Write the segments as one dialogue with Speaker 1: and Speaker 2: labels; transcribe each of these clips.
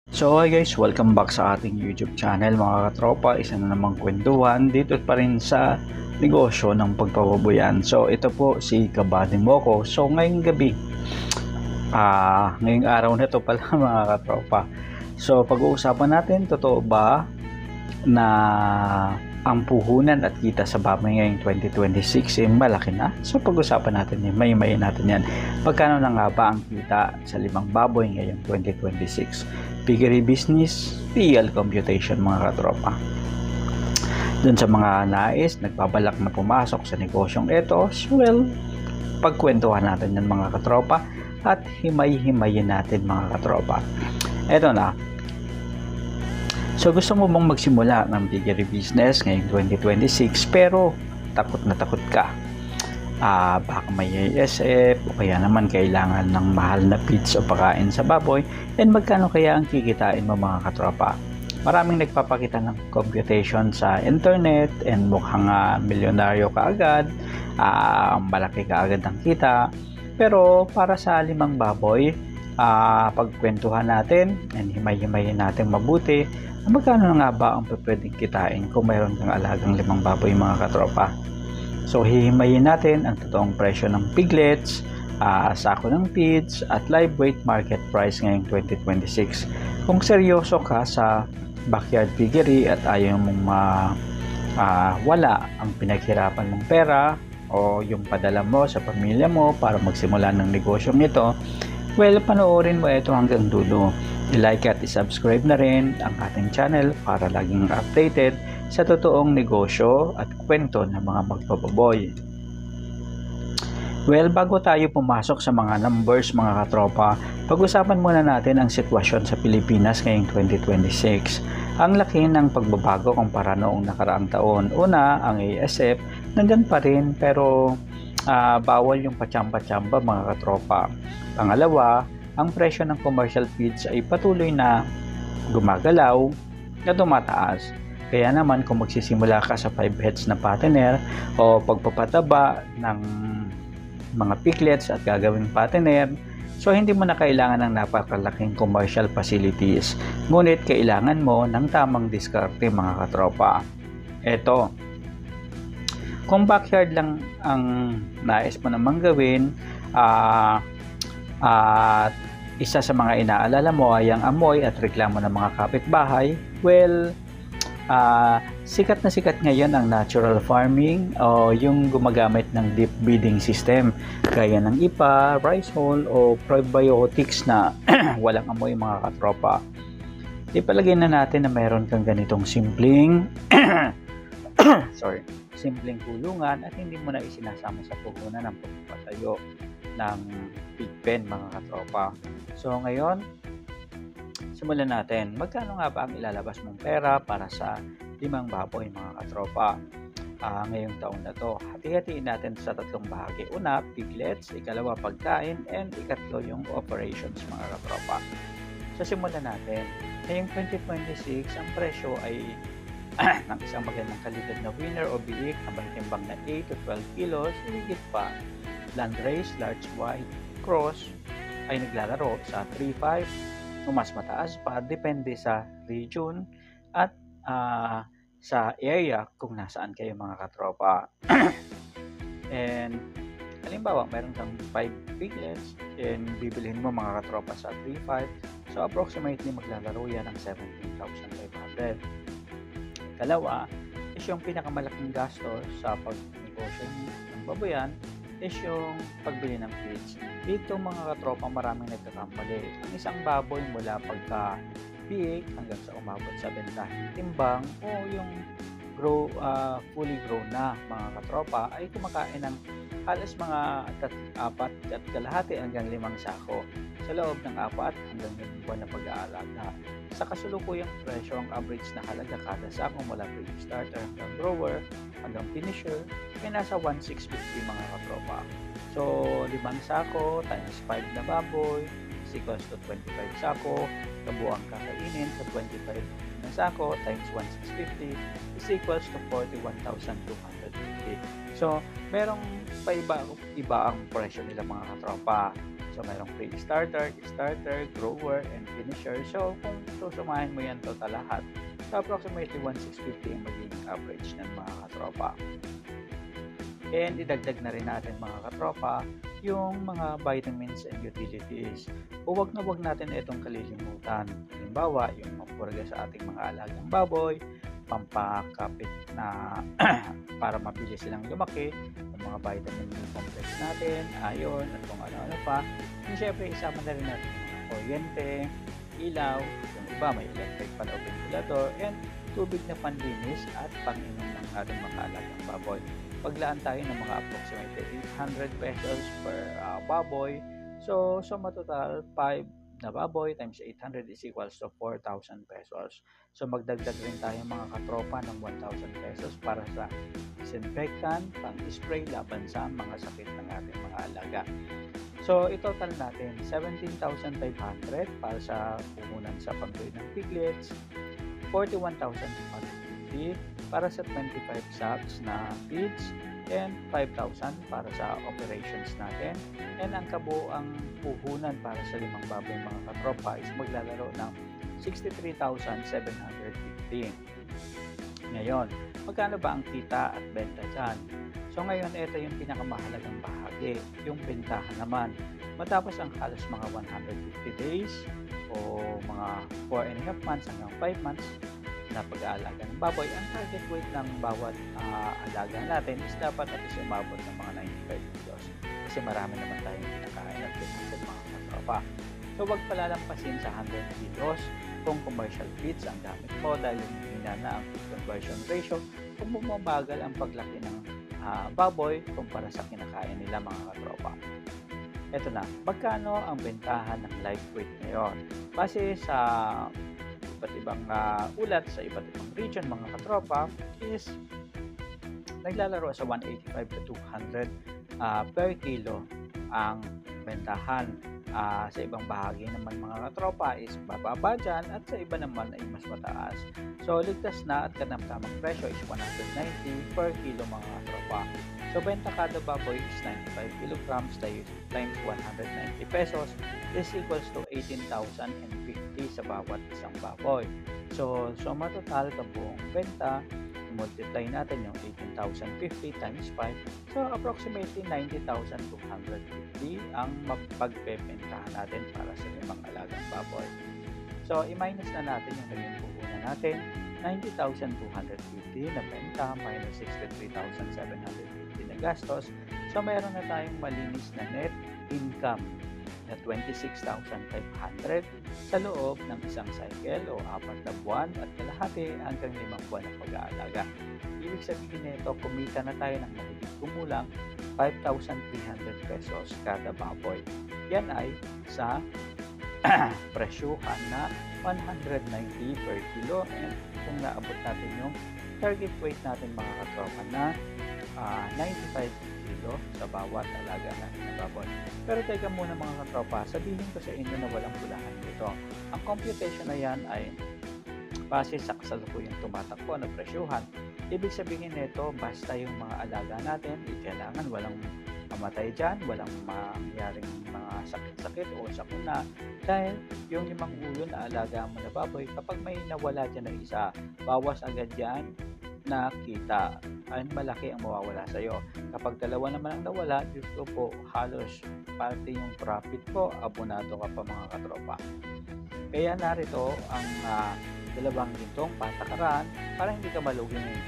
Speaker 1: So hi guys, welcome back sa ating YouTube channel mga katropa. Isa na namang kwentuhan dito pa rin sa negosyo ng pagpapabuyan. So ito po si Kabady Moko. So ngayong gabi, ngayong araw na ito pala mga katropa. So pag-uusapan natin, totoo ba na ang puhunan at kita sa baboy ngayong 2026 ay malaki na? So pag-usapan natin yan, may natin yan. Pagkano na nga ba ang kita sa 5 baboy ngayong 2026? Piggery business, real computation mga katropa. Dun sa mga nais, nagbabalak na pumasok sa negosyong ito, well, pagkwentuhan natin yan mga katropa at himay-himayin natin mga katropa. Eto na. So gusto mo bang magsimula ng piggery business ngayong 2026 pero takot na takot ka? Baka may ASF o kaya naman kailangan ng mahal na feeds o pagkain sa baboy, and magkano kaya ang kikitain mo mga katropa? Maraming nagpapakita ng computation sa internet and mukhang milyonaryo ka agad, malaki ka agad ang kita, pero para sa 5 baboy, pagkwentuhan natin and himay-himayin natin mabuti, magkano nga ba ang pwedeng kitain kung mayroon kang alagang 5 baboy mga katropa? So hihimayin natin ang totoong presyo ng piglets, sako ng feeds at live weight market price ngayong 2026. Kung seryoso ka sa backyard piggery at ayaw mong wala ang pinaghirapan mong pera o yung padala mo sa pamilya mo para magsimula ng negosyong ito, well, panoorin mo ito hanggang dulo. I-like at i-subscribe na rin ang ating channel para laging updated sa totoong negosyo at kwento ng mga magpapaboy. Well, bago tayo pumasok sa mga numbers mga katropa, pag-usapan muna natin ang sitwasyon sa Pilipinas ngayong 2026. Ang laki ng pagbabago kumpara noong nakaraang taon. Una, ang ASF, nandyan pa rin pero bawal yung pachamba-chamba mga katropa. Pangalawa, ang presyo ng commercial feeds ay patuloy na gumagalaw na tumataas. Kaya naman kung magsisimula ka sa 5 heads na pattener o pagpapataba ng mga piglets at gagawing pattener, so hindi mo na kailangan ng napakalaking commercial facilities. Ngunit kailangan mo ng tamang diskarte mga katropa. Eto, kung backyard lang ang nais mo namang gawin, at isa sa mga inaalala mo ay ang amoy at reklamo ng mga kapitbahay, well, sikat na sikat ngayon ang natural farming o yung gumagamit ng deep breeding system gaya ng IPA, rice hull o probiotics na walang amoy mga katropa. Ipalagay na natin na mayroon kang ganitong simpleng simpleng kulungan at hindi mo na isinasama sa puhunan ng pagpapatayo ng pig pen mga katropa. So ngayon, simulan natin. Magkano nga ba ang ilalabas mong pera para sa 5 baboy mga katropa? Ngayong taon na to, hati-hatiin natin sa 3 bahagi. Una, piglets, ikalawa, pagkain, and ikatlo yung operations mga katropa. So simulan natin. Ngayong 2026, ang presyo ay ng isang magandang kalidad na winner o biik na may timbang na 8 to 12 kilos, higit pa. Landrace, large white, cross ay naglalaro sa 3-5 o mas mataas pa, depende sa region at sa area kung nasaan kayo mga katropa. And halimbawa, meron kang 5 piglets and bibilihin mo mga katropa sa 3-5, so approximately maglalaro yan ng 17,500. Kalawa is yung pinakamalaking gastos sa pagnegosyo ng baboyan is yung pagbili ng feeds. Dito mga katropa, maraming nagkakamali. Ang isang baboy mula pagka biik hanggang sa umabot sa bentaheng timbang o yung fully grown na mga katropa ay kumakain ng halos mga 4 at kalahati hanggang 5 sako sa loob ng 4 hanggang 5 buwan na pag-aalaga. Sa kasulukuyang presyo, ang average na halaga kada sako mula pre-starter hanggang grower hanggang finisher ay nasa 1,650 mga katropa. So 5 sako times 5 na baboy is equals to 25 sako. Kabuang kakainin sa 25 na sako times 1,650 is equals to 41,250. So merong iba ang presyo nila mga katropa. So, mayroong pre-starter, starter, grower, and finisher. So, kung susumahin mo yan total lahat, so approximately 1,650 ang magiging average ng mga katropa. And idagdag na rin natin mga katropa yung mga vitamins and utilities. Huwag na huwag natin itong kalilimutan. Halimbawa, yung pampurga sa ating mga alagang baboy, pampakapit na para mabilis silang lumaki, yung mga vitamin B complex natin, iron, at kung ano-ano pa. And syempre, isama na rin natin yung kuryente, ilaw, yung iba may electric fan o ventilator, and tubig na panlinis at pang-inom ng ating mga alagang baboy. Paglaan tayo ng mga approximately 800 pesos per baboy. So matotal 5 na baboy times 800 is equals to 4,000 pesos. So magdagdag rin tayo mga katropa ng 1,000 pesos para sa disinfectant, pang-spray laban sa mga sakit ng ating mga alaga. So itotal natin 17,500 para sa puhunan sa pagtuloy ng piglets, 41,250 para sa 25 sacks na feeds, and 5,000 para sa operations natin. And ang kabuuang puhunan para sa 5 baboy mga katropa is maglalaro ng 63,750. Ngayon, magkano ba ang kita at benta dyan? So ngayon, ito yung pinakamahalagang bahagi, yung bentahan naman. Matapos ang halos mga 150 days o mga 4.5 months hanggang 5 months na pag-aalaga ng baboy, ang target weight ng bawat alaga natin is dapat at least umabot ng mga 95 kilos. Kasi marami naman tayong pinakain at pinakain mga katropa. So wag palalampasin sa 100 kilos kung commercial feeds ang gamit mo dahil hina na ang feed conversion ratio kung bumabagal ang paglaki ng baboy kumpara sa kinakain nila mga katropa. Ito na, magkano ang bentahan ng live weight ngayon? Base sa iba't ibang ulat sa iba't ibang region mga katropa is naglalaro sa 185 to 200 per kilo ang bentahan. Sa ibang bahagi naman mga katropa is bababa dyan at sa iba naman ay mas mataas. So ligtas na at kanamtamang presyo is 190 per kilo mga katropa. So benta kada baboy is 95 kilograms times 190 pesos is equals to 18,050 sa bawat isang baboy. So matotal kabuong benta, multiply natin yung 18,050 times 5. So approximately 90,250 ang mapagpepentahan natin para sa 5 alagang baboy. So i-minus na natin yung naging puhunan natin, 90,250 na benta minus 63,750 na gastos. So mayroon na tayong malinis na net income na 26,500 sa loob ng isang cycle o 4 na buwan at kalahati hanggang 5 buwan na pag-aalaga. Ibig sabihin nito, kumita na tayo ng mahigit kumulang 5,300 pesos kada baboy. Yan ay sa presyuhan na 190 per kilo, and kung naabot natin yung target weight natin mga katropa na 95 kilo sa bawat alaga natin na baboy. Pero teka muna mga katropa, sabihin ko sa inyo na walang bulahan dito. Ang computation na yan ay base sa kasalukuyang tumatakbo na presyuhan. Ibig sabihin nito, basta yung mga alaga natin, kailangan walang mamatay dyan, walang mangyaring mga sakit-sakit o sakuna, dahil yung 5 ulo na alaga mo na baboy, kapag may nawala dyan na isa, bawas agad yan na kita, ay malaki ang mawawala sa iyo. Kapag 2 naman ang nawala, Diyos ko po, halos pati yung profit ko, abonado ka pa mga katropa. Kaya narito ang 2 gintong patakaran para hindi ka malugi ngayong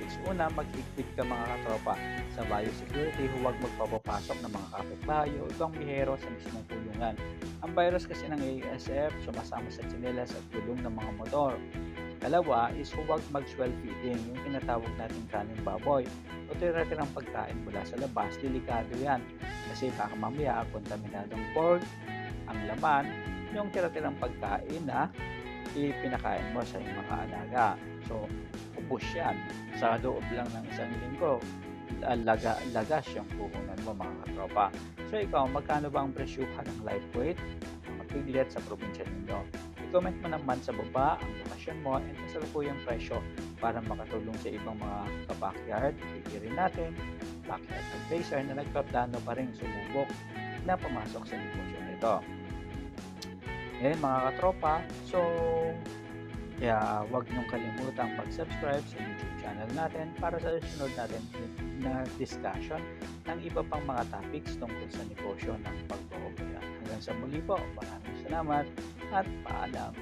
Speaker 1: 2026. Una, mag-higpit ka mga katropa sa biosecurity, huwag magpapapasok ng mga kapitbahay o ibang bihero sa mismong kulungan. Ang virus kasi ng ASF sumasama sa tsinelas at gulong ng mga motor. Dalawa is huwag mag-swell feeding, yung tinatawag natin kanin baboy o tira-tirang pagkain mula sa labas. Delikado yan kasi baka mamaya kontaminadong pork ang laman yung tira-tirang pagkain na ipinakain mo sa iyong mga alaga. So ubos yan sa loob lang ng isang linggo, lagas yung puhunan mo mga katropa. So ikaw, magkano ba ang presyuhan ng live weight mga piglet sa probinsya ninyo? I-comment mo naman sa baba ang lokasyon mo at kasalukuyang presyo para makatulong sa ibang mga ka-backyard. Pikirin natin backyard advisor na nagpaplano pa rin sumubok na pumasok sa negosyo nito. Ngayon mga katropa, so kaya huwag niyong kalimutang mag-subscribe sa YouTube channel natin para sa susunod natin na discussion ng iba pang mga topics tungkol sa negosyo ng pagbo-opera. Hanggang sa muli po, maraming salamat at paalam.